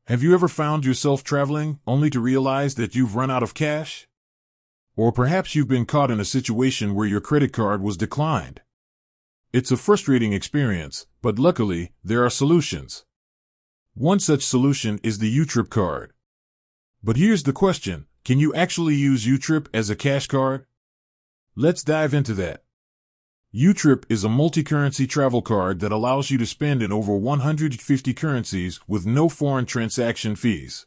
Have you ever found yourself traveling only to realize that you've run out of cash? Or perhaps you've been caught in a situation where your credit card was declined. It's a frustrating experience, but luckily, there are solutions. One such solution is the YouTrip card. But here's the question, can you actually use YouTrip as a cash card? Let's dive into that. YouTrip is a multi-currency travel card that allows you to spend in over 150 currencies with no foreign transaction fees.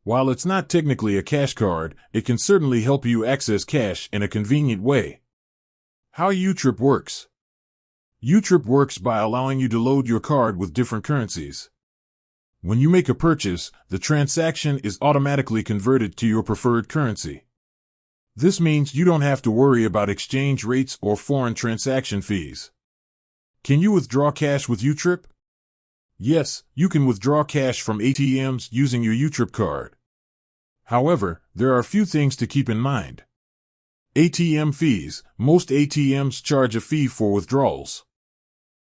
While it's not technically a cash card, it can certainly help you access cash in a convenient way. How YouTrip works. YouTrip works by allowing you to load your card with different currencies. When you make a purchase, the transaction is automatically converted to your preferred currency. This means you don't have to worry about exchange rates or foreign transaction fees. Can you withdraw cash with YouTrip? Yes, you can withdraw cash from ATMs using your YouTrip card. However, there are a few things to keep in mind. ATM fees. Most ATMs charge a fee for withdrawals.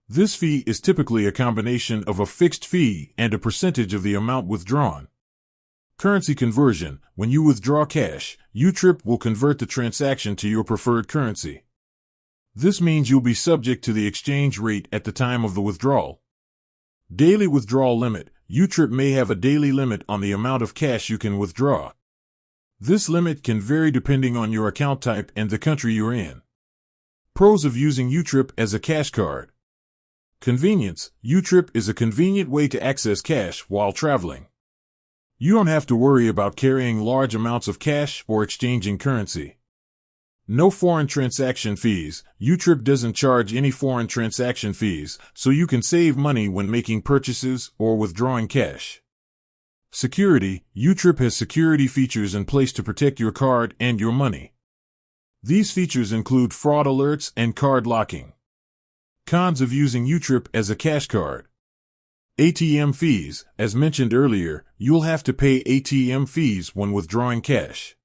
This fee is typically a combination of a fixed fee and a percentage of the amount withdrawn. Currency conversion. When you withdraw cash, YouTrip will convert the transaction to your preferred currency. This means you'll be subject to the exchange rate at the time of the withdrawal. Daily withdrawal limit. YouTrip may have a daily limit on the amount of cash you can withdraw. This limit can vary depending on your account type and the country you're in. Pros of using YouTrip as a cash card. Convenience. YouTrip is a convenient way to access cash while traveling. You don't have to worry about carrying large amounts of cash or exchanging currency. No foreign transaction fees. YouTrip doesn't charge any foreign transaction fees, so you can save money when making purchases or withdrawing cash. Security. YouTrip has security features in place to protect your card and your money. These features include fraud alerts and card locking. Cons of using YouTrip as a cash card. ATM fees. As mentioned earlier, you'll have to pay ATM fees when withdrawing cash.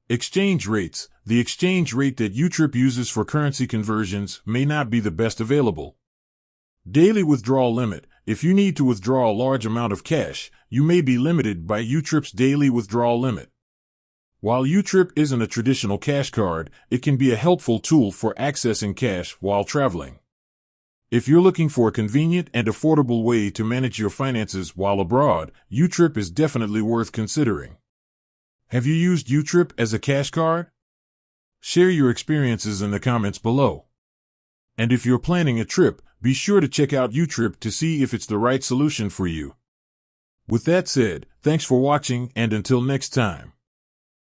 Exchange rates. The exchange rate that YouTrip uses for currency conversions may not be the best available. Daily withdrawal limit. If you need to withdraw a large amount of cash, you may be limited by YouTrip's daily withdrawal limit. While YouTrip isn't a traditional cash card, it can be a helpful tool for accessing cash while traveling. If you're looking for a convenient and affordable way to manage your finances while abroad, YouTrip is definitely worth considering. Have you used YouTrip as a cash card? Share your experiences in the comments below. And if you're planning a trip, be sure to check out YouTrip to see if it's the right solution for you. With that said, thanks for watching and until next time.